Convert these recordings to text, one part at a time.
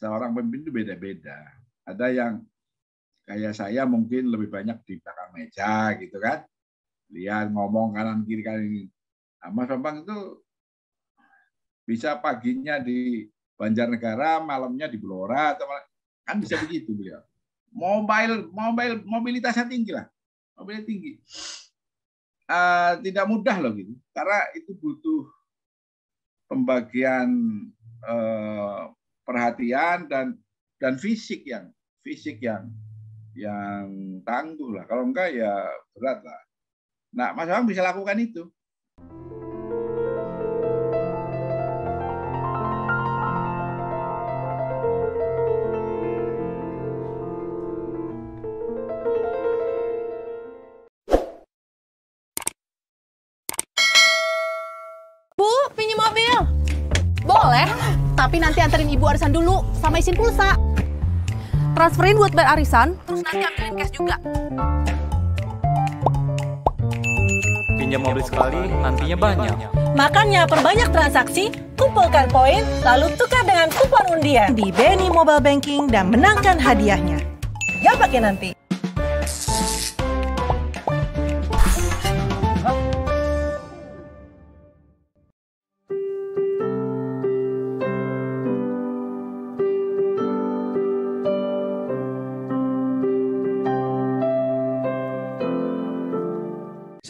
seorang pemimpin itu beda-beda. Ada yang kayak saya mungkin lebih banyak di belakang meja gitu kan. Lihat ngomong kanan kiri kanan ini. Nah, Mas Bambang itu bisa paginya di Banjarnegara, malamnya di Blora, atau kan bisa begitu beliau. Mobilitasnya tinggi lah, mobilnya tinggi. Tidak mudah loh gitu, karena itu butuh pembagian perhatian dan fisik yang tangguh lah. Kalau enggak ya berat lah. Nah, Mas Bambang bisa lakukan itu. Bu, pinjam mobil. Boleh, tapi nanti anterin ibu arisan dulu sama isin pulsa. Transferin buat bayar arisan, terus nanti ambilin cash juga. Pinjam mobil sekali, nantinya banyak. Makanya perbanyak transaksi, kumpulkan poin, lalu tukar dengan kupon undian di BNI Mobile Banking dan menangkan hadiahnya. Gak pakai nanti.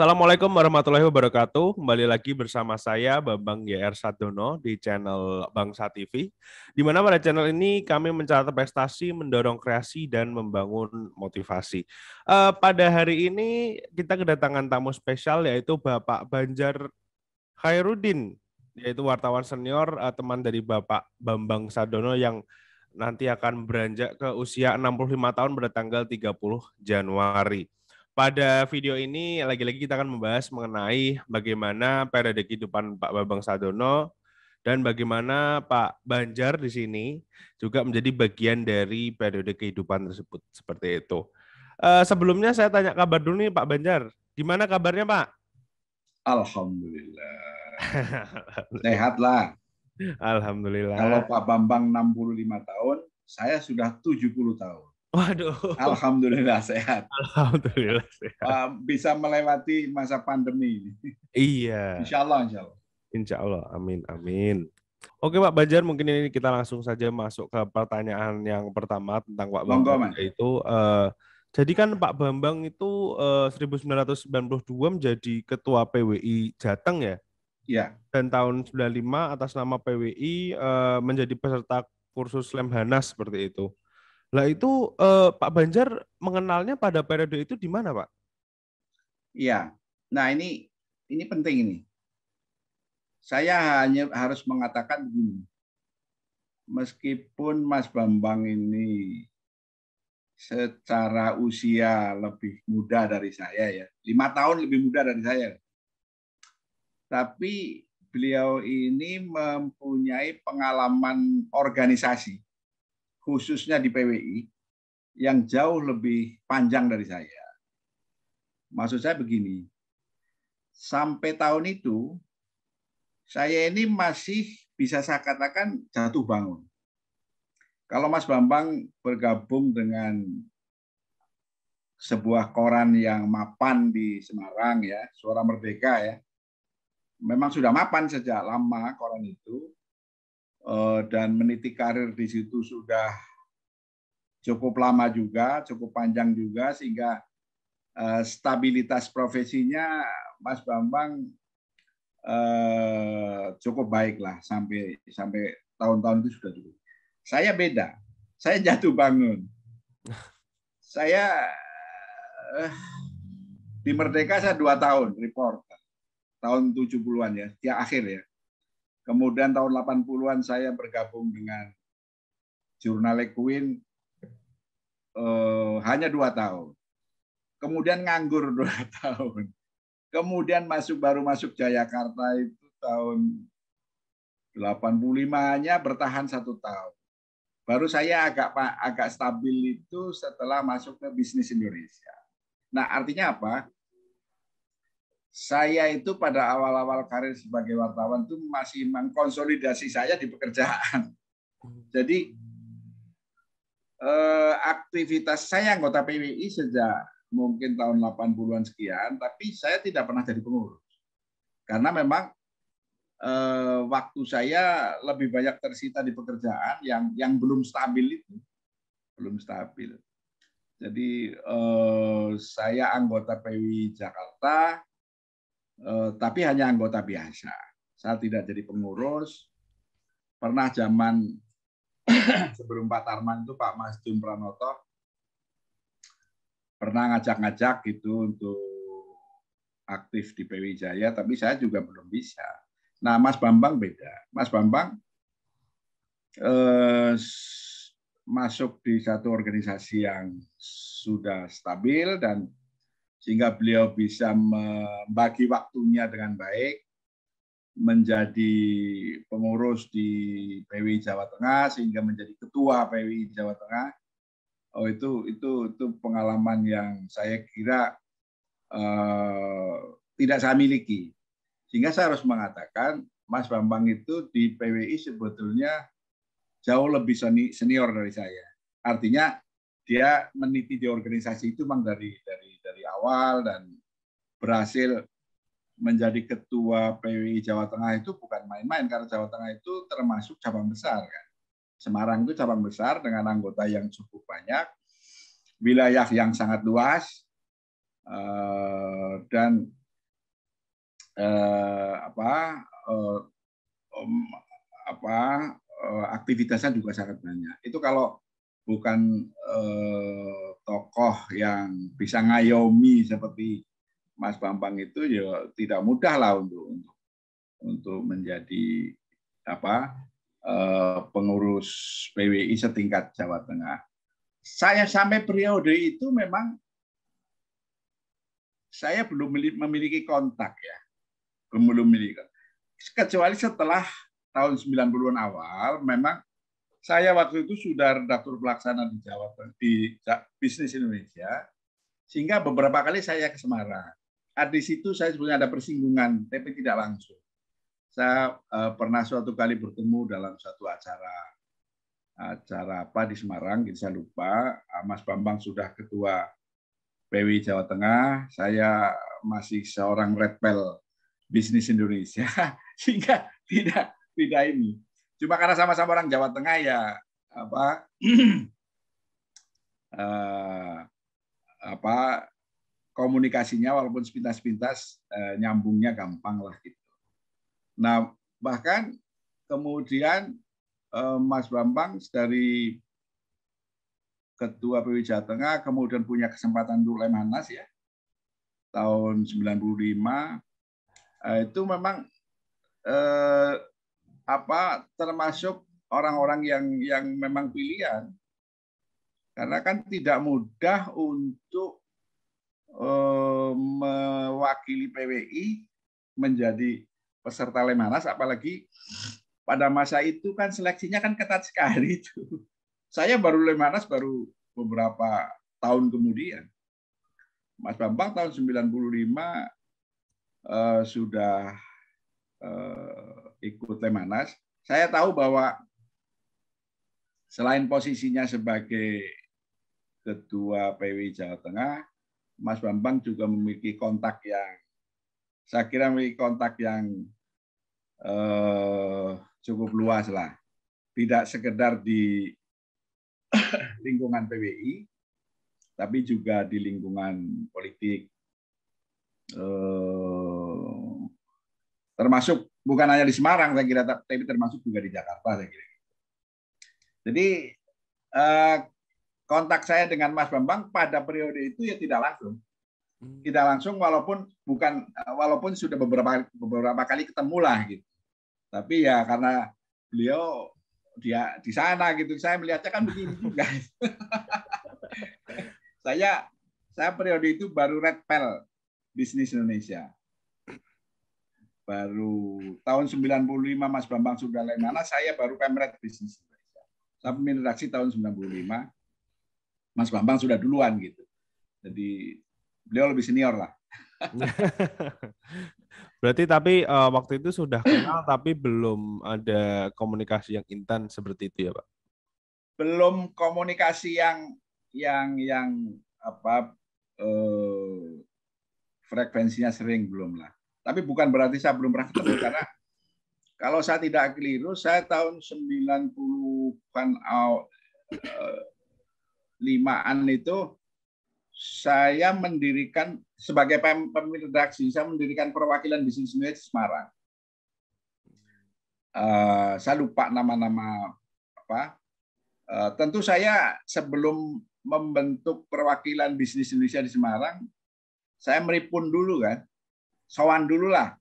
Assalamualaikum warahmatullahi wabarakatuh. Kembali lagi bersama saya Bambang GR Sadono di channel Bangsa TV. Di mana pada channel ini kami mencatat prestasi, mendorong kreasi dan membangun motivasi. Pada hari ini kita kedatangan tamu spesial yaitu Bapak Banjar Khairuddin, yaitu wartawan senior, teman dari Bapak Bambang Sadono yang nanti akan beranjak ke usia 65 tahun pada tanggal 30 Januari. Pada video ini, lagi-lagi kita akan membahas mengenai bagaimana periode kehidupan Pak Bambang Sadono dan bagaimana Pak Banjar di sini juga menjadi bagian dari periode kehidupan tersebut. Seperti itu. Sebelumnya saya tanya kabar dulu nih Pak Banjar. Gimana kabarnya Pak? Alhamdulillah. Sehat lah. Alhamdulillah. Kalau Pak Bambang 65 tahun, saya sudah 70 tahun. Waduh. Alhamdulillah sehat. Alhamdulillah sehat. Bisa melewati masa pandemi ini. Iya. Insya Allah, insya Allah. Insya Allah, amin, amin. Oke Pak Banjar, mungkin ini kita langsung saja masuk ke pertanyaan yang pertama tentang Pak Bambang. Yaitu, jadi kan Pak Bambang itu 1992 menjadi Ketua PWI Jateng ya? Iya. Dan tahun 95 atas nama PWI menjadi peserta kursus Lemhanas seperti itu. Lah itu Pak Banjar mengenalnya pada periode itu di mana, Pak? Iya. Nah, ini penting ini. Saya hanya harus mengatakan begini. Meskipun Mas Bambang ini secara usia lebih muda dari saya ya, 5 tahun lebih muda dari saya. Tapi beliau ini mempunyai pengalaman organisasi khususnya di PWI, yang jauh lebih panjang dari saya. Maksud saya begini, sampai tahun itu, saya ini masih bisa saya katakan jatuh bangun. Kalau Mas Bambang bergabung dengan sebuah koran yang mapan di Semarang, ya, Suara Merdeka, ya, memang sudah mapan sejak lama koran itu, dan meniti karir di situ sudah cukup lama juga, cukup panjang juga, sehingga stabilitas profesinya Mas Bambang cukup baik lah sampai tahun-tahun itu sudah cukup. Saya beda, saya jatuh bangun. Saya di Merdeka saya 2 tahun reporter, tahun 70-an ya, di akhir ya. Kemudian tahun 80-an saya bergabung dengan Jurnal Queen hanya 2 tahun. Kemudian nganggur 2 tahun. Kemudian baru masuk Jayakarta itu tahun 85-nya bertahan 1 tahun. Baru saya agak stabil itu setelah masuk ke Bisnis Indonesia. Nah, artinya apa? Saya itu pada awal-awal karir sebagai wartawan itu masih mengkonsolidasi saya di pekerjaan. Jadi aktivitas saya anggota PWI sejak mungkin tahun 80-an sekian, tapi saya tidak pernah jadi pengurus. Karena memang waktu saya lebih banyak tersita di pekerjaan yang belum stabil itu. Belum stabil. Jadi saya anggota PWI Jakarta, tapi hanya anggota biasa. Saya tidak jadi pengurus. Pernah zaman sebelum Pak Tarman itu Pak Mas Jun Pranoto pernah ngajak-ngajak gitu untuk aktif di PWI Jaya, tapi saya juga belum bisa. Nah, Mas Bambang beda. Mas Bambang masuk di satu organisasi yang sudah stabil dan sehingga beliau bisa membagi waktunya dengan baik, menjadi pengurus di PWI Jawa Tengah sehingga menjadi ketua PWI Jawa Tengah. Oh, itu pengalaman yang saya kira tidak saya miliki. Sehingga saya harus mengatakan Mas Bambang itu di PWI sebetulnya jauh lebih senior dari saya. Artinya dia meniti di organisasi itu memang dari awal dan berhasil menjadi ketua PWI Jawa Tengah itu bukan main-main, karena Jawa Tengah itu termasuk cabang besar kan. Semarang itu cabang besar dengan anggota yang cukup banyak, wilayah yang sangat luas, dan aktivitasnya juga sangat banyak. Itu kalau bukan tokoh yang bisa ngayomi seperti Mas Bambang itu, ya tidak mudah lah untuk menjadi pengurus PWI setingkat Jawa Tengah. Saya sampai periode itu memang saya belum memiliki kontak ya, belum memiliki. Kecuali setelah tahun 90-an awal, memang saya waktu itu sudah redaktur pelaksana di Jawa Tengah, di Bisnis Indonesia, sehingga beberapa kali saya ke Semarang. Di situ saya sebenarnya ada persinggungan, tapi tidak langsung. Saya pernah suatu kali bertemu dalam satu acara apa di Semarang, saya lupa. Mas Bambang sudah ketua PWI Jawa Tengah, saya masih seorang redpel Bisnis Indonesia, sehingga tidak ini. Cuma karena sama-sama orang Jawa Tengah ya komunikasinya walaupun sepintas-pintas nyambungnya gampang lah gitu. Nah, bahkan kemudian Mas Bambang dari ketua PWI Jawa Tengah kemudian punya kesempatan untuk Lemhanas ya. Tahun 95 itu memang termasuk orang-orang yang memang pilihan. Karena kan tidak mudah untuk mewakili PWI menjadi peserta Lemhanas, apalagi pada masa itu kan seleksinya kan ketat sekali itu. Saya baru Lemhanas baru beberapa tahun kemudian. Mas Bambang tahun 95 sudah ikut Lemhanas. Saya tahu bahwa selain posisinya sebagai ketua PWI Jawa Tengah, Mas Bambang juga memiliki kontak yang saya kira memiliki kontak yang cukup luas lah. Tidak sekedar di lingkungan PWI, tapi juga di lingkungan politik. Termasuk bukan hanya di Semarang, saya kira, tapi termasuk juga di Jakarta, saya kira. Jadi kontak saya dengan Mas Bambang pada periode itu ya tidak langsung, walaupun sudah beberapa kali ketemu lah gitu. Tapi ya karena beliau dia di sana gitu, saya melihatnya kan begini juga. saya periode itu baru redpel Bisnis Indonesia. Baru tahun 95 Mas Bambang sudah Lemhanas, saya baru Pemret Bisnis Indonesia. Saya pemimpin redaksi tahun 95. Mas Bambang sudah duluan gitu. Jadi beliau lebih senior lah. Berarti tapi waktu itu sudah kenal tapi belum ada komunikasi yang intens seperti itu ya, Pak? belum komunikasi yang apa frekuensinya sering, belum lah. Tapi bukan berarti saya belum pernah ketemu, karena kalau saya tidak keliru, saya tahun 90-an 5-an itu saya mendirikan sebagai pemimpin redaksi, saya mendirikan perwakilan bisnis di Semarang. Saya lupa nama-nama apa. Tentu saya sebelum membentuk perwakilan bisnis Indonesia di Semarang, saya meripun dulu kan, sowan dulu lah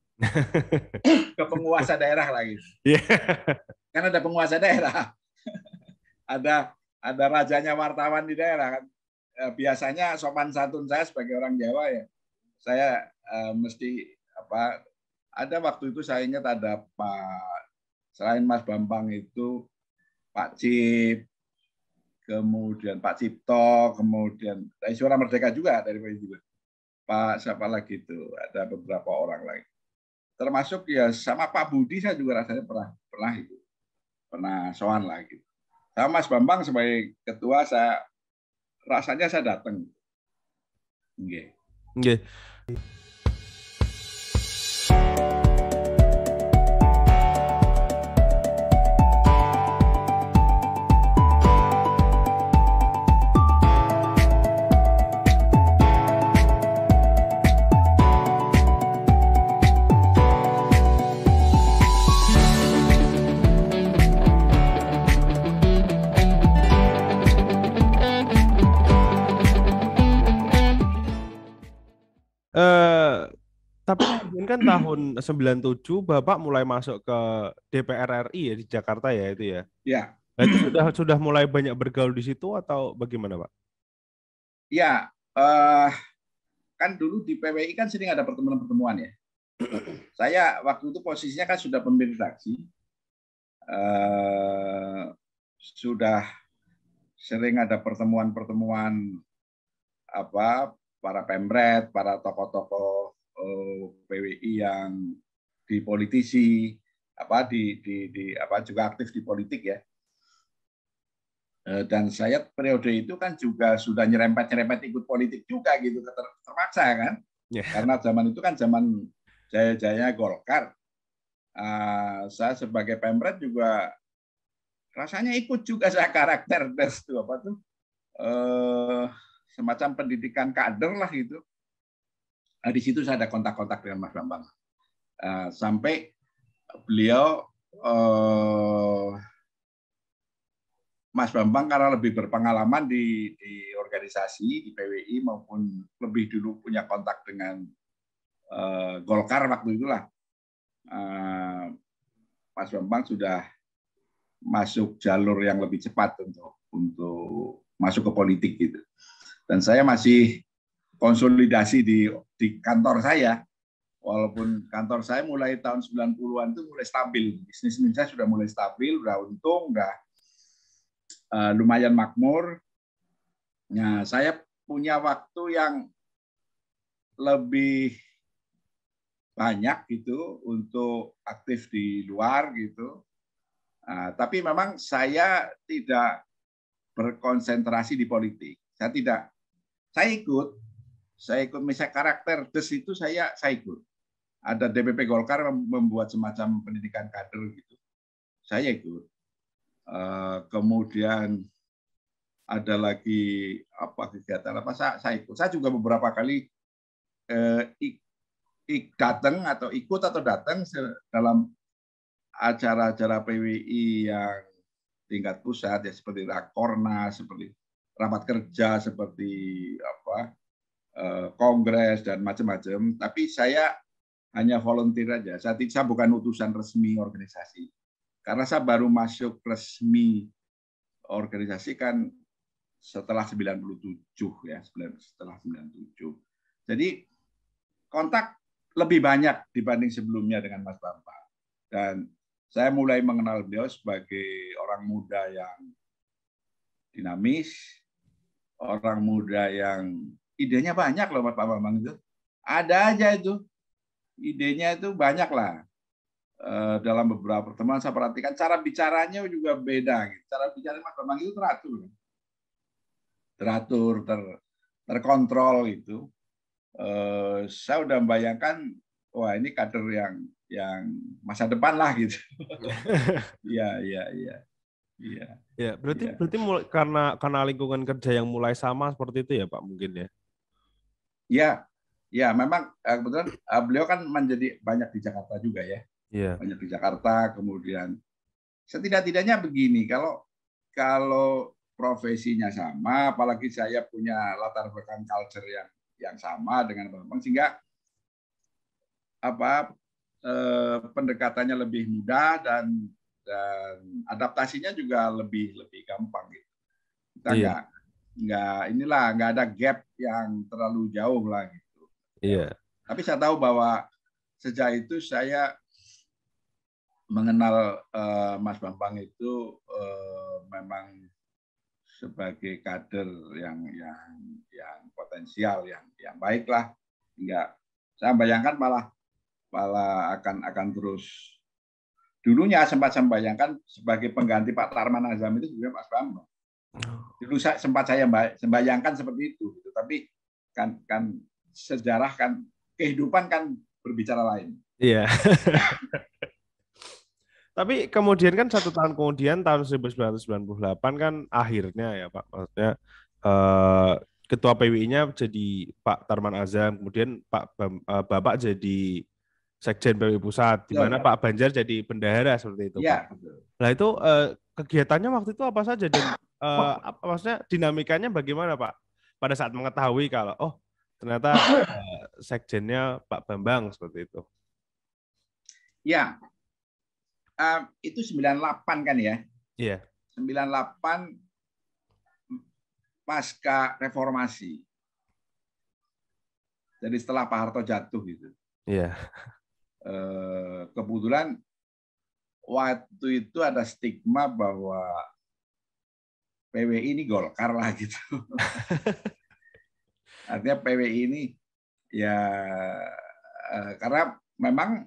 ke penguasa daerah lagi. Kan ada penguasa daerah, ada rajanya wartawan di daerah kan. Biasanya sopan santun saya sebagai orang Jawa ya, saya mesti apa. Ada waktu itu saya ingat ada selain Mas Bambang itu Pak Cip, kemudian Pak Cipto, kemudian dari Suara Merdeka juga, dari Pak siapa lagi itu, ada beberapa orang lagi. Termasuk ya sama Pak Budi saya juga rasanya pernah sowan lagi. Sama Mas Bambang sebagai ketua, saya rasanya saya datang. Nggih. Nggih. Tapi kan tahun 97 Bapak mulai masuk ke DPR RI ya di Jakarta ya itu ya. Ya. Nah, itu sudah mulai banyak bergaul di situ atau bagaimana, Pak? Ya, kan dulu di PWI kan sering ada pertemuan-pertemuan ya. Saya waktu itu posisinya kan sudah pemimpin redaksi, sudah sering ada pertemuan-pertemuan apa para pemret, para tokoh-tokoh PWI yang di politisi, juga aktif di politik ya. Dan saya periode itu kan juga sudah nyerempet ikut politik juga gitu, terpaksa kan. Yeah. Karena zaman itu kan zaman jaya-jaya Golkar. Saya sebagai pemret juga rasanya ikut juga, saya karakter tes itu apa tuh semacam pendidikan kader lah gitu. Di situ saya ada kontak-kontak dengan Mas Bambang. Sampai beliau Mas Bambang karena lebih berpengalaman di organisasi di PWI maupun lebih dulu punya kontak dengan Golkar waktu itulah. Mas Bambang sudah masuk jalur yang lebih cepat untuk masuk ke politik gitu. Dan saya masih konsolidasi di kantor saya, walaupun kantor saya mulai tahun 90-an itu mulai stabil, bisnis saya sudah mulai stabil, udah untung, udah lumayan makmur. Nah, saya punya waktu yang lebih banyak gitu untuk aktif di luar gitu. Tapi memang saya tidak berkonsentrasi di politik. Saya ikut misalnya karakter des itu saya ikut. Ada DPP Golkar membuat semacam pendidikan kader gitu. Saya ikut. Kemudian ada lagi kegiatan apa saya ikut. Saya juga beberapa kali datang dalam acara-acara PWI yang tingkat pusat ya, seperti Rakornas, seperti rapat kerja, seperti kongres dan macam-macam. Tapi saya hanya volunteer aja. Saya bukan utusan resmi organisasi. Karena saya baru masuk resmi organisasi kan setelah 97 ya, setelah 97. Jadi kontak lebih banyak dibanding sebelumnya dengan Mas Bambang. Dan saya mulai mengenal beliau sebagai orang muda yang dinamis, orang muda yang idenya banyak loh Pak Bambang itu. Ada aja itu. Idenya itu banyak lah. dalam beberapa pertemuan saya perhatikan cara bicaranya juga beda. Gitu. Cara bicara Mas Bambang itu teratur, terkontrol itu. Saya udah membayangkan, wah ini kader yang masa depan lah gitu. Iya. Ya, berarti mulai, karena lingkungan kerja yang mulai sama seperti itu ya Pak mungkin ya. Ya, memang kebetulan beliau kan menjadi banyak di Jakarta juga ya. Iya. Banyak di Jakarta, kemudian setidak-tidaknya begini, kalau profesinya sama, apalagi saya punya latar belakang culture yang sama dengan Bambang, sehingga pendekatannya lebih mudah dan adaptasinya juga lebih gampang gitu. Kita nggak ada gap yang terlalu jauh lah gitu. Iya. Tapi saya tahu bahwa sejak itu saya mengenal Mas Bambang itu memang sebagai kader yang potensial, yang baik lah. Hingga saya bayangkan malah akan terus. Dulunya sempat saya bayangkan sebagai pengganti Pak Tarman Azam itu juga Mas Bambang. Dulu sempat saya bayangkan seperti itu, gitu. Tapi kan sejarah kan kehidupan kan berbicara lain. Iya. Tapi kemudian kan 1 tahun kemudian tahun 1998 kan akhirnya ya Pak, maksudnya ketua PWI-nya jadi Pak Tarman Azam, kemudian Bapak jadi Sekjen PWI Pusat, di mana Pak Banjar jadi bendahara seperti itu. Iya. Nah itu kegiatannya waktu itu apa saja dan maksudnya dinamikanya bagaimana Pak pada saat mengetahui kalau ternyata sekjennya Pak Bambang seperti itu. Ya. Itu 98 kan ya? Iya. 98 pasca reformasi. Jadi setelah Pak Harto jatuh gitu. Iya. Kebetulan waktu itu ada stigma bahwa PWI ini Golkar lah gitu. Artinya PWI ini ya karena memang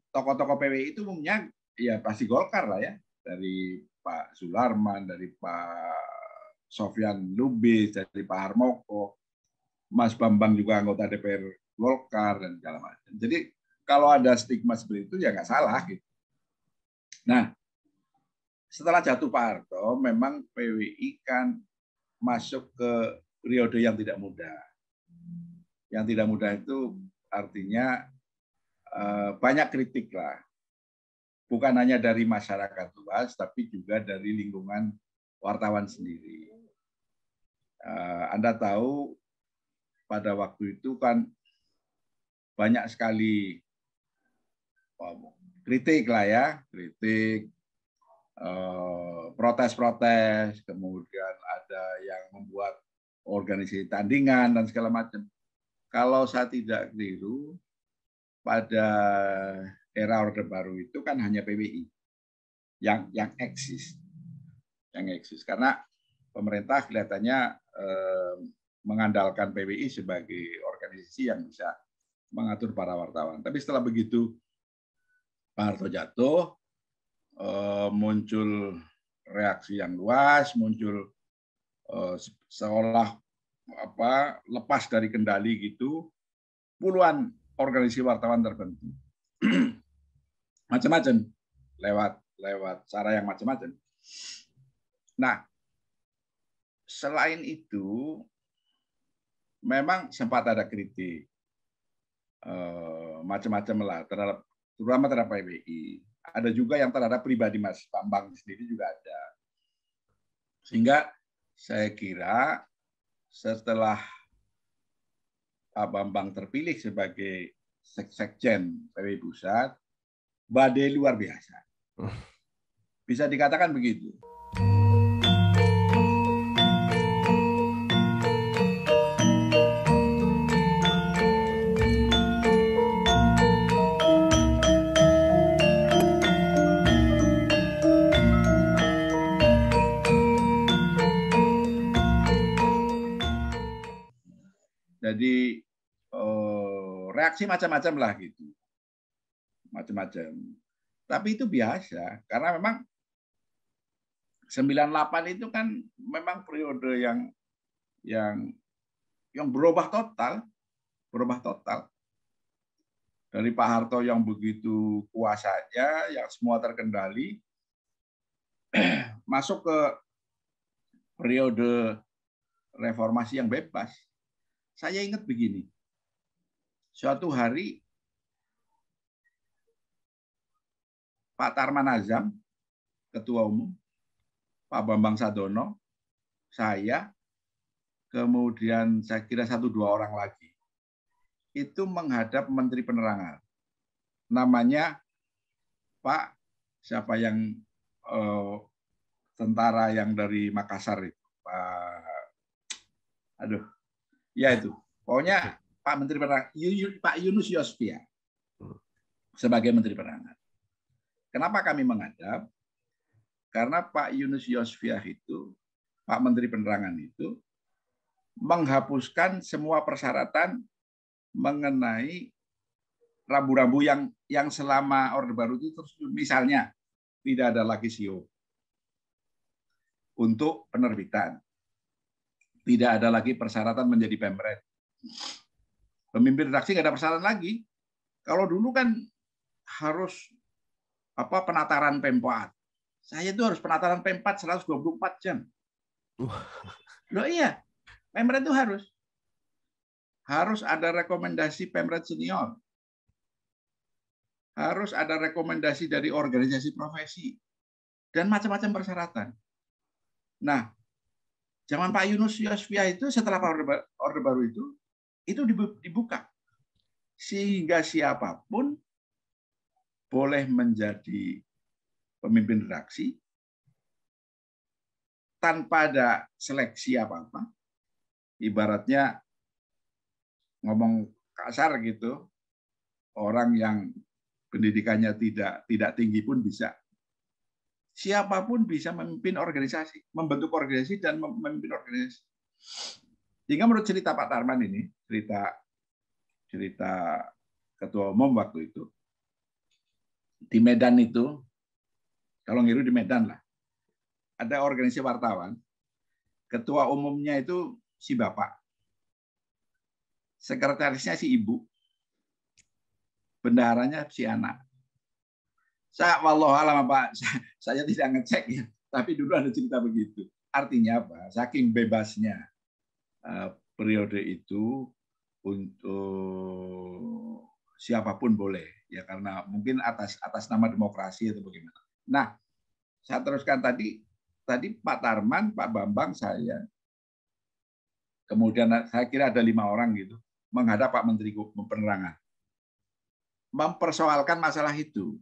tokoh-tokoh PWI itu umumnya ya pasti Golkar lah ya, dari Pak Sularman, dari Pak Sofyan Lubis, dari Pak Harmoko, Mas Bambang juga anggota DPR Golkar dan segala macam. Jadi kalau ada stigma seperti itu ya nggak salah gitu. Nah, setelah jatuh Pak Harto, memang PWI kan masuk ke periode yang tidak mudah. Yang tidak mudah itu artinya banyak kritik lah, bukan hanya dari masyarakat luas, tapi juga dari lingkungan wartawan sendiri. Anda tahu pada waktu itu kan banyak sekali kritik lah ya, kritik, protes-protes, kemudian ada yang membuat organisasi tandingan dan segala macam. Kalau saya tidak keliru, pada era Orde Baru itu kan hanya PWI yang eksis, karena pemerintah kelihatannya mengandalkan PWI sebagai organisasi yang bisa mengatur para wartawan. Tapi setelah begitu Pak Harto jatuh, muncul reaksi yang luas, muncul seolah lepas dari kendali gitu, puluhan organisasi wartawan terbentuk, macam-macam, lewat cara yang macam-macam. Nah, selain itu, memang sempat ada kritik, macam-macam lah, terutama terhadap PWI. Ada juga yang terhadap pribadi Mas Bambang sendiri juga ada. Sehingga saya kira setelah Pak Bambang terpilih sebagai Sekjen PWI Pusat, badai luar biasa. Bisa dikatakan begitu. Jadi reaksi macam-macam lah gitu. macam-macam. Tapi itu biasa karena memang 98 itu kan memang periode yang berubah total. Dari Pak Harto yang begitu kuasanya, yang semua terkendali, masuk ke periode reformasi yang bebas. Saya ingat begini, suatu hari Pak Tarman Azam, Ketua Umum, Pak Bambang Sadono, saya, kemudian saya kira 1-2 orang lagi, itu menghadap Menteri Penerangan. Namanya Pak, siapa yang tentara yang dari Makassar itu, itu. Pokoknya Pak Menteri Penerangan, Pak Yunus Yosvia sebagai Menteri Penerangan. Kenapa kami menghadap? Karena Pak Yunus Yosvia itu, Pak Menteri Penerangan itu, menghapuskan semua persyaratan mengenai rambu-rambu yang selama Orde Baru itu terus, misalnya tidak ada lagi SIO untuk penerbitan, tidak ada lagi persyaratan menjadi pemret, pemimpin redaksi nggak ada persyaratan lagi. Kalau dulu kan harus penataran P4, saya itu harus penataran P4 124 jam. Loh iya, pemret itu harus ada rekomendasi pemret senior. Harus ada rekomendasi dari organisasi profesi. Dan macam-macam persyaratan. Nah, zaman Pak Yunus Yosvia itu, setelah Orde Baru itu dibuka. Sehingga siapapun boleh menjadi pemimpin redaksi tanpa ada seleksi apa-apa. Ibaratnya ngomong kasar gitu, orang yang pendidikannya tidak tinggi pun bisa. Siapapun bisa memimpin organisasi, membentuk organisasi dan memimpin organisasi. Sehingga menurut cerita Pak Tarman ini, cerita Ketua Umum waktu itu, di Medan itu, kalau ngiru di Medan lah, ada organisasi wartawan, ketua umumnya itu si bapak, sekretarisnya si ibu, bendaharanya si anak. Wallahualam Pak, saya tidak ngecek ya, tapi dulu ada cerita begitu. Artinya apa? Saking bebasnya periode itu untuk siapapun boleh, ya karena mungkin atas nama demokrasi atau bagaimana. Nah, saya teruskan tadi Pak Tarman, Pak Bambang, saya, kemudian saya kira ada 5 orang gitu, menghadap Pak Menteri Penerangan, mempersoalkan masalah itu.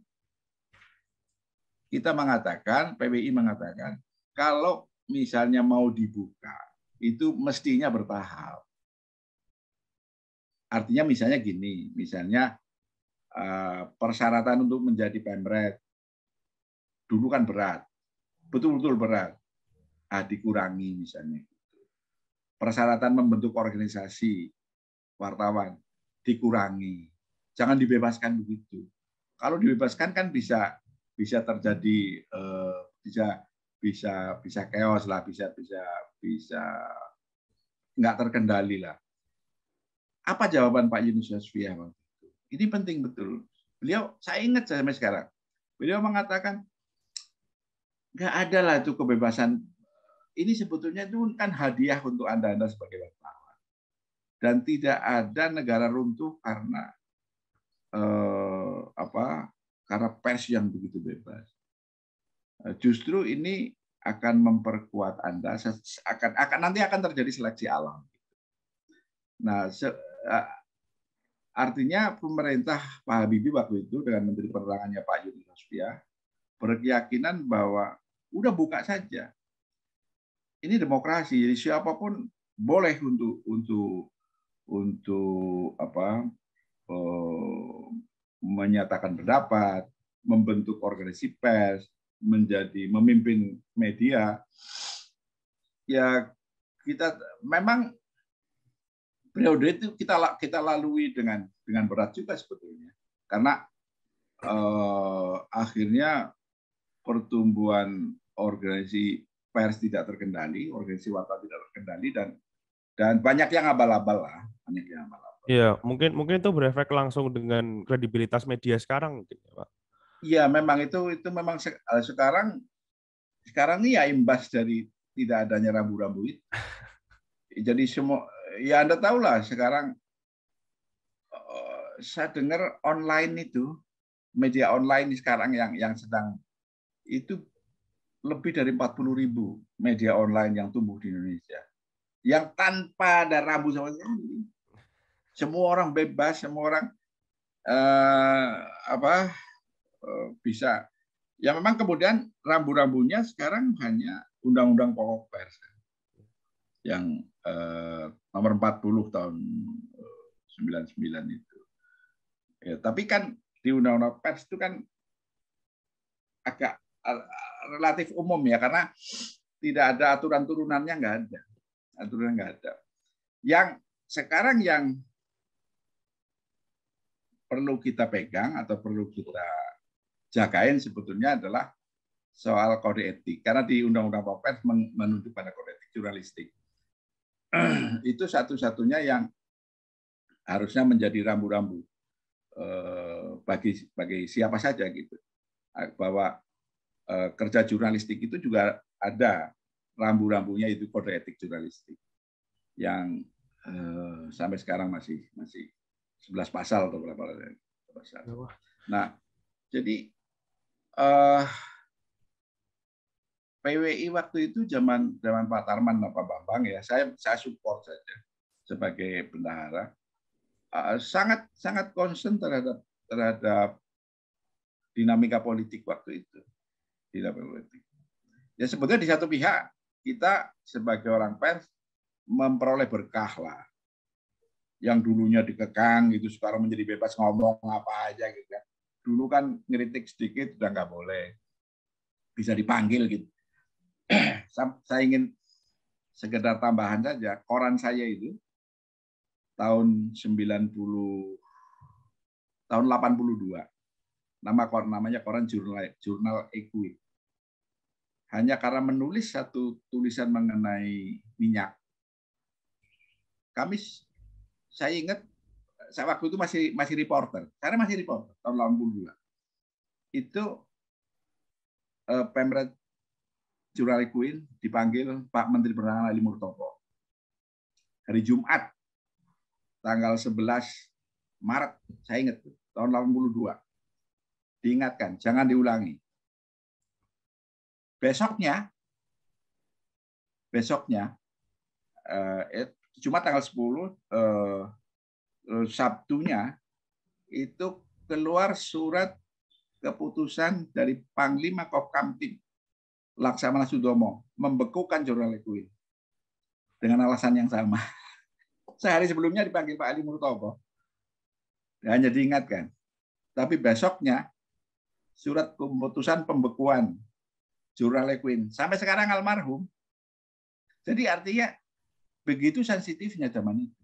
Kita mengatakan, PWI mengatakan, kalau misalnya mau dibuka, itu mestinya bertahap. Artinya misalnya gini, misalnya persyaratan untuk menjadi pemret, dulu kan berat, betul-betul berat, dikurangi misalnya. Persyaratan membentuk organisasi wartawan dikurangi, jangan dibebaskan begitu. Kalau dibebaskan kan bisa terjadi bisa chaos lah, bisa nggak terkendali lah. Apa jawaban Pak Yunus Yosvia waktu itu? Ini penting betul. Beliau, saya ingat sampai sekarang, beliau mengatakan nggak ada lah itu kebebasan. Ini sebetulnya itu kan hadiah untuk Anda sebagai wartawan. Dan tidak ada negara runtuh karena karena pers yang begitu bebas. Justru ini akan memperkuat Anda, nanti akan terjadi seleksi alam. Nah, artinya pemerintah Pak Habibie waktu itu dengan Menteri Penerangannya Pak Yunus Yosvia berkeyakinan bahwa udah buka saja. Ini demokrasi, jadi siapapun boleh untuk menyatakan pendapat, membentuk organisasi pers, memimpin media. Ya kita memang periode itu kita lalui dengan berat juga sebetulnya, karena akhirnya pertumbuhan organisasi pers tidak terkendali, organisasi wartawan tidak terkendali, dan banyak yang abal-abal lah, banyak yang abal-abal. Iya, mungkin itu berefek langsung dengan kredibilitas media sekarang, mungkin, ya, Pak. Iya, memang itu memang sekarang ini ya imbas dari tidak adanya rambu-rambu itu. Jadi semua, ya Anda tahu lah sekarang saya dengar online itu, media online sekarang yang sedang itu lebih dari 40.000 media online yang tumbuh di Indonesia, yang tanpa ada rambu sama sekali. Semua orang bebas, semua orang bisa. Ya memang kemudian rambu-rambunya sekarang hanya Undang-Undang Pokok Pers yang nomor 40 tahun 99 itu. Ya, tapi kan di Undang-Undang Pers itu kan agak relatif umum ya, karena tidak ada aturan turunannya, nggak ada. Aturan nggak ada. Yang sekarang yang perlu kita pegang atau perlu kita jagain sebetulnya adalah soal kode etik. Karena di Undang-Undang Pers menunjuk pada kode etik jurnalistik. Itu satu-satunya yang harusnya menjadi rambu-rambu bagi siapa saja gitu. Bahwa kerja jurnalistik itu juga ada rambu-rambunya, itu kode etik jurnalistik yang sampai sekarang masih 11 pasal atau berapa pasal. Nah, jadi PWI waktu itu zaman Pak Tarman, Pak Bambang ya, saya support saja sebagai bendahara, sangat concern terhadap dinamika politik waktu itu. Ya sebetulnya di satu pihak kita sebagai orang pers memperoleh berkah lah. Yang dulunya dikekang itu sekarang menjadi bebas ngomong apa aja gitu kan. Dulu kan ngeritik sedikit udah nggak boleh, bisa dipanggil gitu. Saya ingin sekedar tambahan saja, koran saya itu tahun 82, namanya koran Jurnal Equi. Hanya karena menulis satu tulisan mengenai minyak, saya ingat, saya waktu itu masih reporter. Saya masih reporter tahun 82. Itu Pemret Jurnal Equi dipanggil Pak Menteri Perdagangan Ali Murtopo. Hari Jumat tanggal 11 Maret, saya ingat tahun 82. Diingatkan, jangan diulangi. Besoknya Jumat tanggal 10, Sabtunya itu keluar surat keputusan dari Panglima Kopkamtib Laksamana Sudomo membekukan Jurnal Equi dengan alasan yang sama. Sehari sebelumnya dipanggil Pak Ali Murtopo, hanya diingatkan. Tapi besoknya surat keputusan pembekuan Jurnal Equi sampai sekarang almarhum. Jadi artinya begitu sensitifnya zaman itu.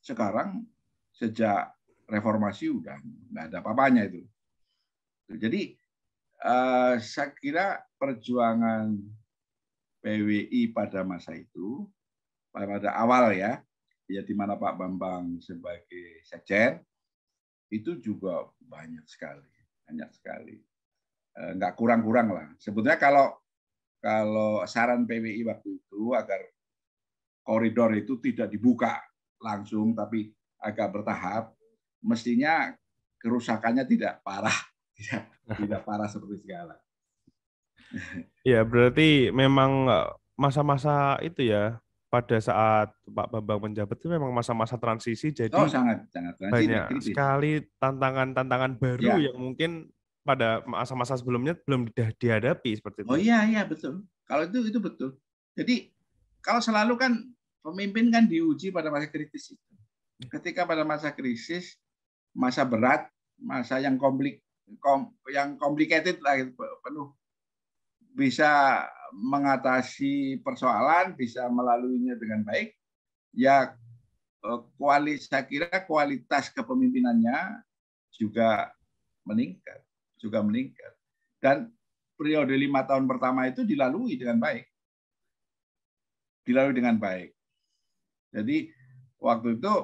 Sekarang sejak reformasi udah nggak ada apa-apanya itu. Jadi saya kira perjuangan PWI pada masa itu, pada awal ya di mana Pak Bambang sebagai sekjen, itu juga banyak sekali. Nggak kurang-kurang lah. Sebetulnya kalau saran PWI waktu itu agar koridor itu tidak dibuka langsung, tapi agak bertahap, mestinya kerusakannya tidak parah, tidak parah seperti sekarang. Ya, berarti memang masa-masa itu ya, pada saat Pak Bambang menjabat itu memang masa-masa transisi, jadi sangat banyak kritis. Sekali tantangan baru yang mungkin pada masa-masa sebelumnya belum dihadapi seperti itu. Oh iya betul. Kalau itu betul. Jadi kalau selalu kan pemimpin kan diuji pada masa kritis itu. Ketika pada masa krisis, masa berat, masa yang complicated lah, penuh, bisa mengatasi persoalan, bisa melaluinya dengan baik, ya saya kira kualitas kepemimpinannya juga meningkat, dan periode 5 tahun pertama itu dilalui dengan baik. Jadi waktu itu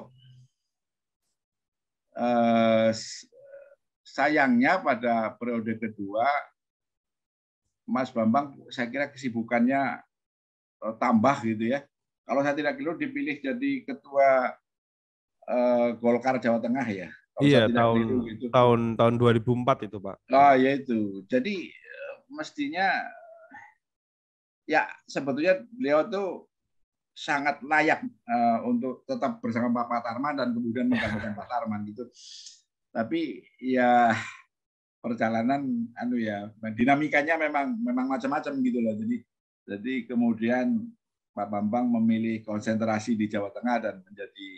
sayangnya pada periode kedua Mas Bambang saya kira kesibukannya tambah gitu ya. Kalau saya tidak keliru dipilih jadi ketua Golkar Jawa Tengah ya. Iya, tahun 2004 itu, Pak. Oh, ya itu. Jadi mestinya ya sebetulnya beliau tuh sangat layak untuk tetap bersama Pak Tarman dan kemudian menggantikan Pak Tarman gitu. Tapi ya perjalanan dinamikanya memang macam-macam gitu loh. Jadi kemudian Pak Bambang memilih konsentrasi di Jawa Tengah dan menjadi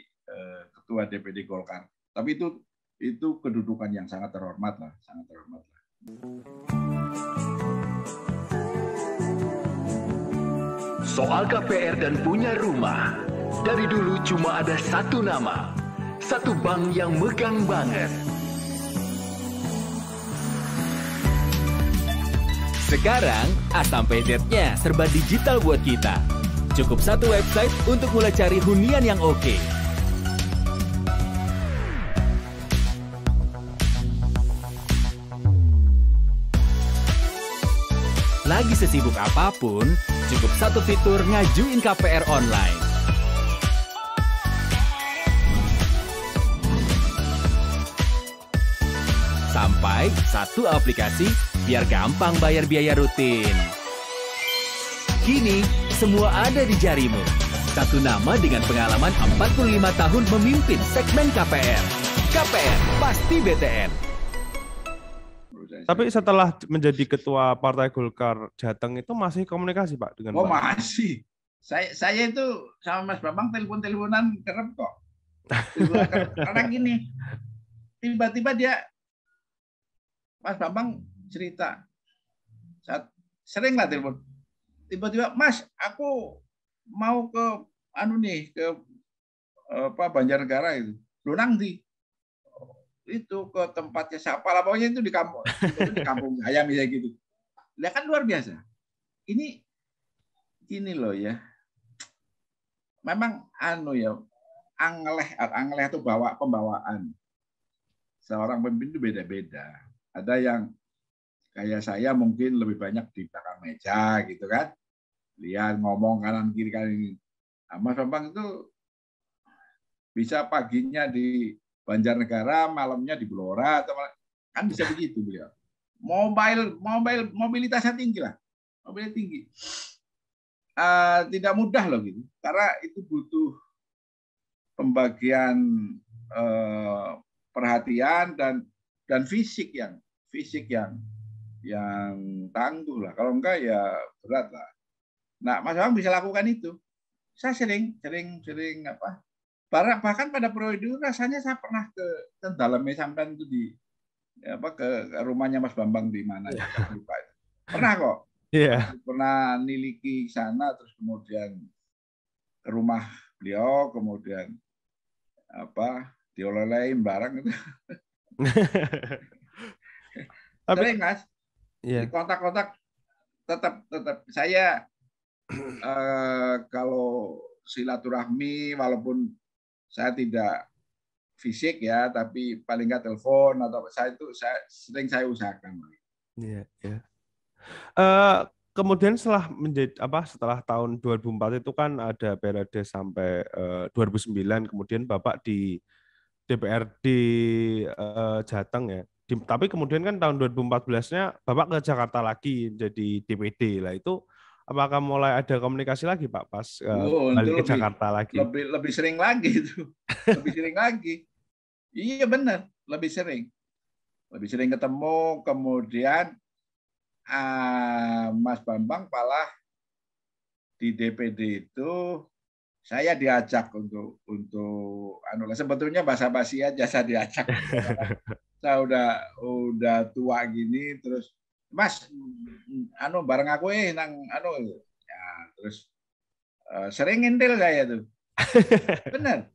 ketua DPD Golkar. Tapi itu kedudukan yang sangat terhormat lah. Soal KPR dan punya rumah, dari dulu cuma ada satu nama, satu bank yang megang banget. Sekarang, A sampai Z-nya serba digital buat kita. Cukup satu website untuk mulai cari hunian yang oke. Lagi sesibuk apapun, cukup satu fitur ngajuin KPR online. Sampai satu aplikasi biar gampang bayar biaya rutin. Kini, semua ada di jarimu. Satu nama dengan pengalaman 45 tahun memimpin segmen KPR. KPR pasti BTN. Tapi setelah menjadi ketua Partai Golkar Jateng itu masih komunikasi, Pak, dengan Pak? Pak? Masih. Saya itu sama Mas Bambang teleponan kerap kok. Karena gini, tiba-tiba Mas Bambang cerita, sering lah telepon. Tiba-tiba, Mas, aku mau ke Banjarnegara itu. Lunang itu ke tempatnya siapa lah, pokoknya itu di kampung saya misalnya gitu. Lihat kan luar biasa. Ini loh ya. Memang angleh itu pembawaan. Seorang pemimpin itu beda-beda. Ada yang kayak saya mungkin lebih banyak di belakang meja gitu kan. Lihat ngomong kanan kiri ini. Mas Bambang itu bisa paginya di Banjarnegara, malamnya di Blora, kan bisa begitu beliau. Mobilitasnya tinggi lah, mobilnya tinggi. Tidak mudah loh gitu, karena itu butuh pembagian perhatian dan fisik yang tangguh lah. Kalau enggak ya berat lah. Nah, Mas Bambang bisa lakukan itu. Saya sering bahkan pada periode itu rasanya saya pernah ke dalamnya sampai itu ke rumahnya Mas Bambang di mana ya, lupa itu. Pernah kok. Iya. Pernah niliki sana, terus kemudian ke rumah beliau, kemudian dioleh-olehin barang itu. Sering, Mas. Di kontak-kontak tetap saya kalau silaturahmi, walaupun saya tidak fisik ya, tapi paling nggak telepon atau saya sering usahakan. Iya. Kemudian setelah tahun 2004 itu kan ada periode sampai 2009, kemudian Bapak di DPRD Jateng ya. Tapi kemudian kan tahun 2014-nya Bapak ke Jakarta lagi jadi DPD lah. Itu apakah mulai ada komunikasi lagi, Pak, pas balik ke Jakarta lagi? Lebih sering lagi itu. Lebih sering lagi. Iya benar, lebih sering. Lebih sering ketemu, kemudian Mas Bambang malah di DPD itu saya diajak untuk sebetulnya basa-basi aja saya diajak. Saya udah tua gini, terus Mas, bareng aku ya, terus sering ngintil saya tuh. Benar.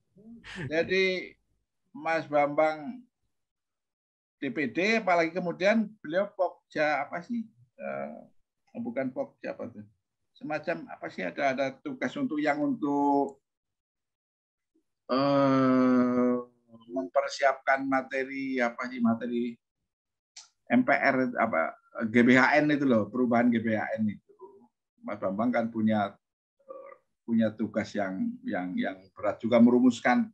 Jadi Mas Bambang DPD, apalagi kemudian beliau Pokja apa sih? Bukan Pokja apa tuh? Semacam apa sih, ada tugas untuk mempersiapkan materi MPR apa GBHN itu loh, perubahan GBHN itu. Mas Bambang kan punya tugas yang berat juga, merumuskan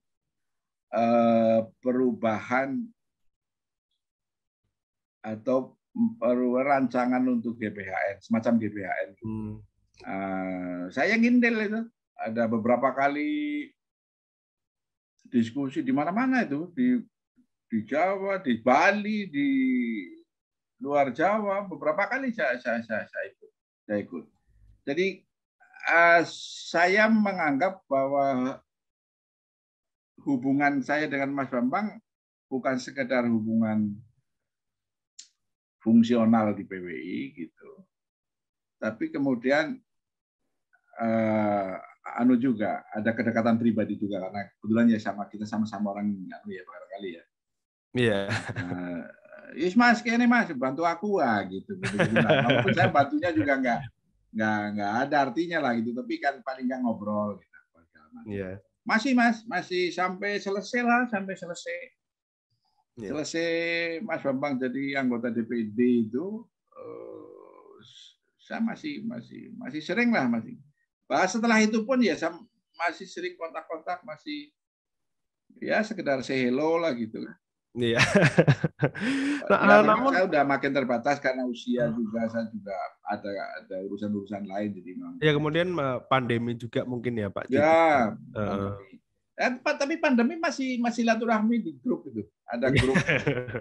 perubahan atau rancangan untuk GBHN, semacam GBHN. Saya ngindel itu, ada beberapa kali diskusi di mana-mana itu, di Jawa, di Bali, di luar Jawa, beberapa kali saya ikut. Jadi saya menganggap bahwa hubungan saya dengan Mas Bambang bukan sekedar hubungan fungsional di PWI gitu, tapi kemudian juga ada kedekatan pribadi juga, karena kebetulan ya kita sama-sama orang ya barangkali ya. Iya. Yes Mas, kayaknya Mas bantu aku gitu. Nah, walaupun saya bantunya juga nggak ada artinya lah gitu, tapi kan paling nggak ngobrol gitu. Iya. Masih Mas, masih sampai selesai lah, Iya. Selesai Mas Bambang jadi anggota DPD itu, saya masih sering lah masih. Bahas setelah itu pun ya saya masih sering kontak-kontak, masih ya sekedar say hello lah gitu lah. Iya. Namun saya udah makin terbatas karena usia juga, saya juga ada urusan-urusan lain jadi memang. Ya kemudian pandemi juga mungkin ya Pak. Ya. Tapi pandemi masih silaturahmi di grup itu. Ada grup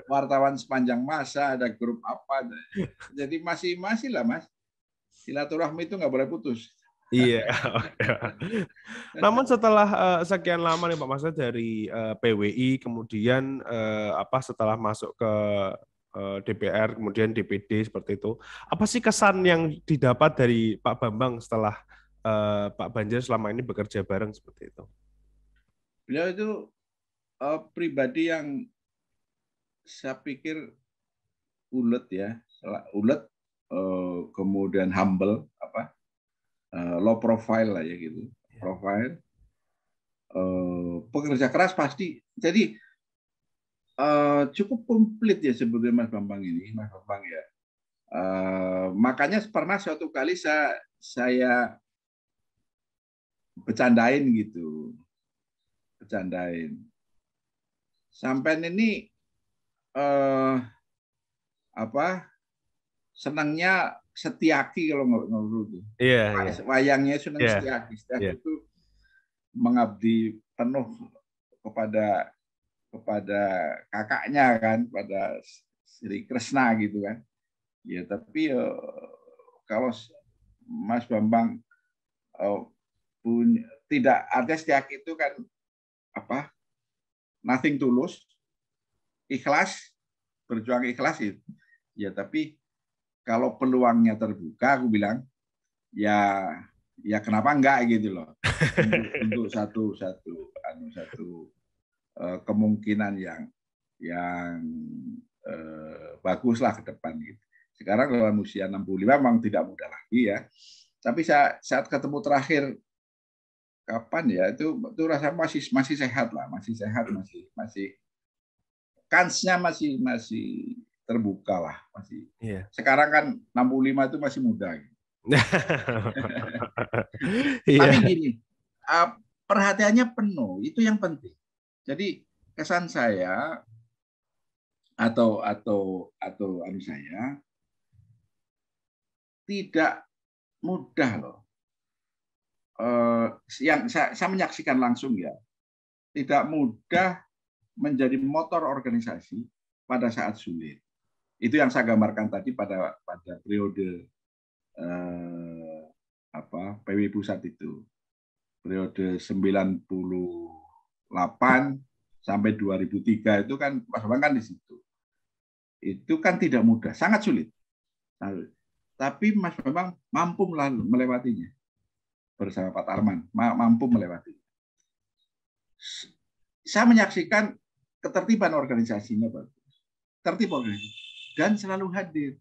wartawan sepanjang masa, ada grup apa. Jadi masih lah Mas. Silaturahmi itu nggak boleh putus. Iya. Namun setelah sekian lama nih Pak, maksudnya dari PWI kemudian setelah masuk ke DPR kemudian DPD seperti itu, apa sih kesan yang didapat dari Pak Bambang setelah Pak Banjar selama ini bekerja bareng seperti itu? Beliau itu pribadi yang saya pikir ulet ya, kemudian humble, low profile lah ya gitu, profile, pekerja keras pasti. Jadi cukup komplit ya sebetulnya Mas Bambang ya. Makanya pernah suatu kali saya bercandain gitu, sampai ini senangnya Setiaki kalau ngobrol tuh. Iya. Wayangnya Sunan Setiaki. Setiaki itu mengabdi penuh kepada kakaknya kan, pada Sri Kresna gitu kan. Ya tapi kalau Mas Bambang tidak, artinya Setiaki itu kan nothing tulus, ikhlas, berjuang ikhlas itu. Ya tapi kalau peluangnya terbuka, aku bilang ya kenapa enggak gitu loh, untuk satu kemungkinan yang bagus lah ke depan gitu. Sekarang dalam usia 65 memang tidak mudah lagi ya. Tapi saat ketemu terakhir kapan ya, itu rasa masih sehat lah, masih kansnya masih terbuka lah, masih. Yeah. Sekarang kan 65 itu masih muda. Gitu. Tapi gini, perhatiannya penuh, itu yang penting. Jadi kesan saya atau saya tidak mudah loh. Yang saya menyaksikan langsung ya, tidak mudah menjadi motor organisasi pada saat sulit. Itu yang saya gambarkan tadi pada periode PWI Pusat itu. Periode 98 sampai 2003 itu kan Mas Bambang kan di situ. Itu kan tidak mudah, sangat sulit. Tapi Mas Bambang mampu melewatinya. Bersama Pak Tarman, mampu melewatinya. Saya menyaksikan ketertiban organisasinya bagus. tertib organisasi dan selalu hadir.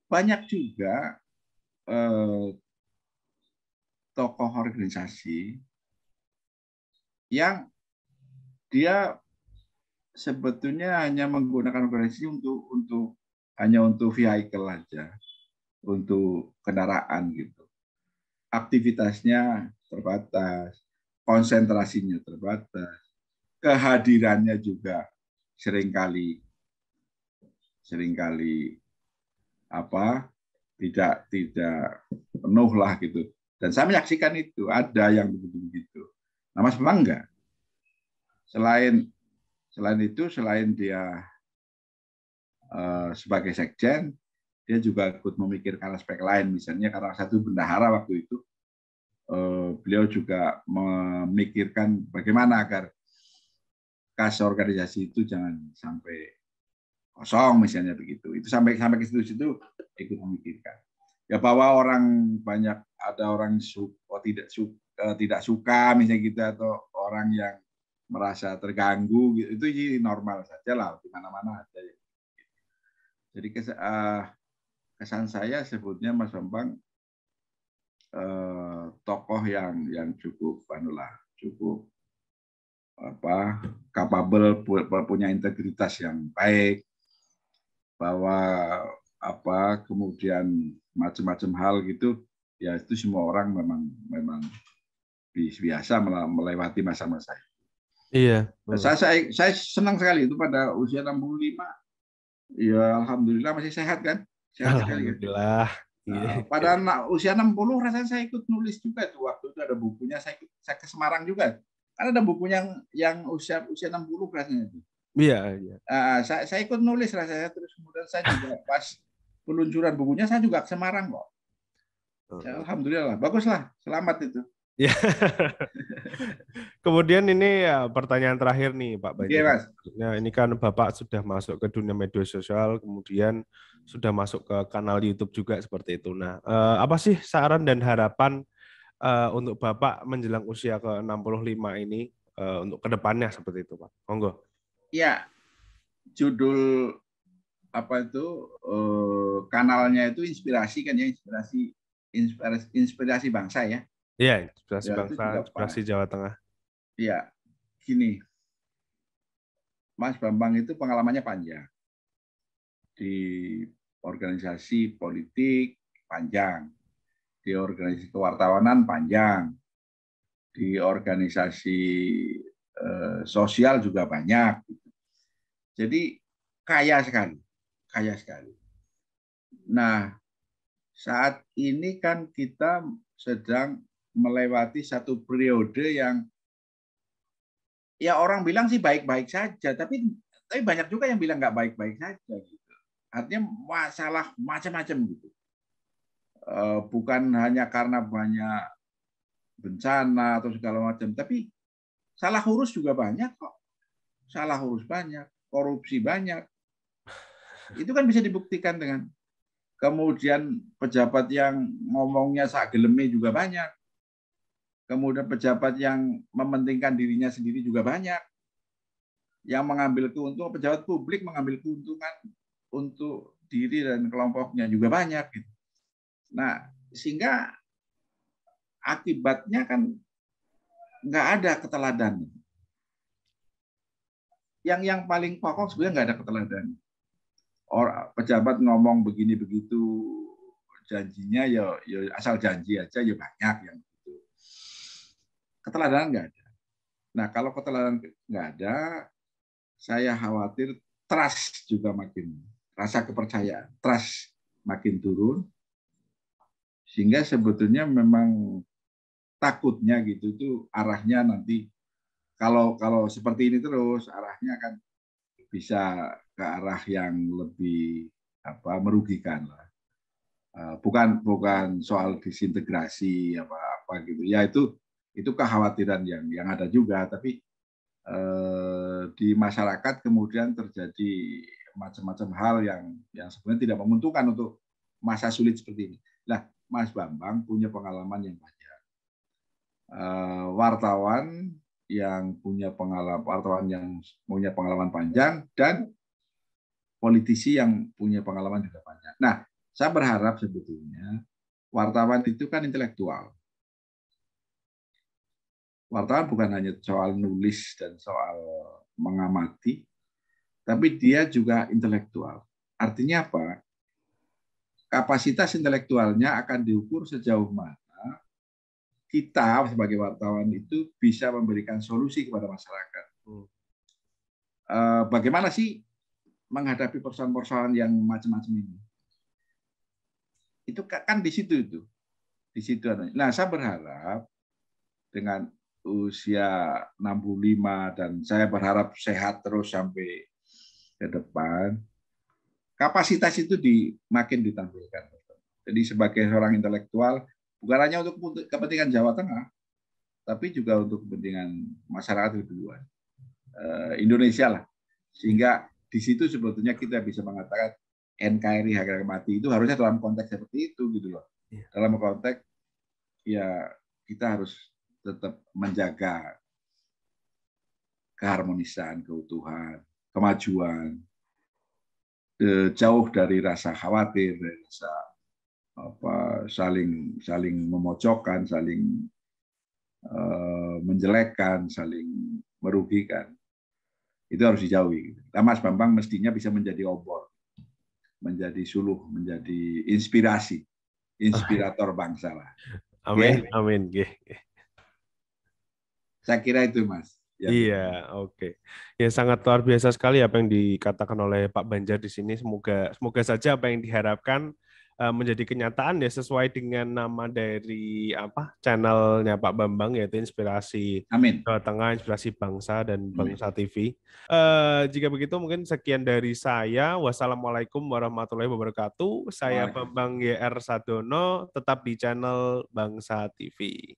Banyak juga tokoh organisasi yang dia sebetulnya hanya menggunakan organisasi hanya untuk vehicle aja, untuk kendaraan gitu. Aktivitasnya terbatas, konsentrasinya terbatas, kehadirannya juga seringkali tidak penuh lah gitu. Dan saya menyaksikan itu ada yang begitu. Nah, Mas Bambang enggak. Selain dia sebagai sekjen, dia juga ikut memikirkan aspek lain. Misalnya karena satu bendahara waktu itu, beliau juga memikirkan bagaimana agar kas organisasi itu jangan sampai kosong, misalnya begitu. Itu sampai ke situ ikut memikirkan. Ya bahwa ada orang tidak suka misalnya gitu, atau orang yang merasa terganggu gitu, itu normal saja lah, di mana-mana ada. Jadi kesan saya sebutnya Mas Bambang tokoh yang cukup capable, punya integritas yang baik, bahwa kemudian macam-macam hal gitu, ya itu semua orang memang biasa melewati masa-masa itu. Iya. Saya senang sekali itu pada usia 65. Ya alhamdulillah masih sehat kan? Sehat sekali. Alhamdulillah. Pada usia 60 rasanya saya ikut nulis juga tuh, waktu itu ada bukunya, saya ke Semarang juga. Karena ada bukunya yang usia 60 rasanya itu. Iya. Saya ikut nulis rasanya, terus kemudian saya juga pas peluncuran bukunya saya juga ke Semarang kok. Ya, alhamdulillah, baguslah, selamat itu. Ya. Kemudian ini ya, pertanyaan terakhir nih Pak Banyu. Mas. Nah, ini kan Bapak sudah masuk ke dunia media sosial, kemudian sudah masuk ke kanal YouTube juga seperti itu. Nah, apa sih saran dan harapan untuk Bapak menjelang usia ke 65 ini untuk kedepannya seperti itu, Pak? Monggo. Ya, judul kanalnya itu inspirasi kan ya, inspirasi bangsa ya. Iya, inspirasi bangsa, inspirasi Jawa Tengah. Iya, gini, Mas Bambang itu pengalamannya panjang di organisasi politik, panjang di organisasi kewartawanan, panjang di organisasi sosial juga banyak. Jadi kaya sekali. Nah, saat ini kan kita sedang melewati satu periode yang ya orang bilang sih baik-baik saja, tapi banyak juga yang bilang nggak baik-baik saja gitu. Artinya masalah macam-macam gitu. Bukan hanya karena banyak bencana atau segala macam, tapi salah urus juga banyak kok. Salah urus banyak, korupsi banyak. Itu kan bisa dibuktikan dengan kemudian pejabat yang ngomongnya sak geleme juga banyak. Kemudian pejabat yang mementingkan dirinya sendiri juga banyak. Yang mengambil keuntungan, pejabat publik mengambil keuntungan untuk diri dan kelompoknya juga banyak. Gitu. Nah, sehingga akibatnya kan nggak ada keteladanan. Yang paling pokok sebenarnya nggak ada keteladanan. Orang pejabat ngomong begini begitu, janjinya ya asal janji aja ya banyak yang gitu. Keteladanan nggak ada. Nah kalau keteladanan nggak ada, saya khawatir trust juga rasa kepercayaan, trust makin turun, sehingga sebetulnya memang takutnya gitu tuh arahnya nanti kalau seperti ini terus arahnya kan bisa ke arah yang lebih merugikan lah. Bukan soal disintegrasi apa gitu. Ya itu kekhawatiran yang ada juga, tapi di masyarakat kemudian terjadi macam-macam hal yang sebenarnya tidak menguntungkan untuk masa sulit seperti ini. Nah, Mas Bambang punya pengalaman yang banyak. Wartawan yang punya pengalaman panjang dan politisi yang punya pengalaman juga banyak. Nah, saya berharap sebetulnya wartawan itu kan intelektual. Wartawan bukan hanya soal nulis dan soal mengamati, tapi dia juga intelektual. Artinya apa? Kapasitas intelektualnya akan diukur sejauh mana kita sebagai wartawan itu bisa memberikan solusi kepada masyarakat. Bagaimana sih menghadapi persoalan-persoalan yang macam-macam ini? Itu kan di situ itu. Di situ. Nah, saya berharap dengan usia 65 dan saya berharap sehat terus sampai ke depan, kapasitas itu makin ditampilkan. Jadi sebagai seorang intelektual, bukan hanya untuk kepentingan Jawa Tengah, tapi juga untuk kepentingan masyarakat lebih luas. Indonesia lah. Sehingga di situ sebetulnya kita bisa mengatakan NKRI harga mati itu harusnya dalam konteks seperti itu gitu loh. Dalam konteks ya kita harus tetap menjaga keharmonisan, keutuhan, kemajuan, jauh dari rasa khawatir, dari rasa saling memojokkan, saling menjelekkan, saling merugikan. Itu harus dijauhi. Nah, Mas Bambang mestinya bisa menjadi obor, menjadi suluh, menjadi inspirator bangsa lah. Amin, okay? amin. Saya kira itu, Mas. Iya, oke. Ya sangat luar biasa sekali apa yang dikatakan oleh Pak Banjar di sini. Semoga saja apa yang diharapkan menjadi kenyataan ya sesuai dengan nama dari channelnya Pak Bambang, yaitu Inspirasi Amin. Jawa Tengah, Inspirasi Bangsa dan Bangsa TV. Jika begitu mungkin sekian dari saya. Wassalamualaikum warahmatullahi wabarakatuh. Saya Bambang YR Sadono, tetap di channel Bangsa TV.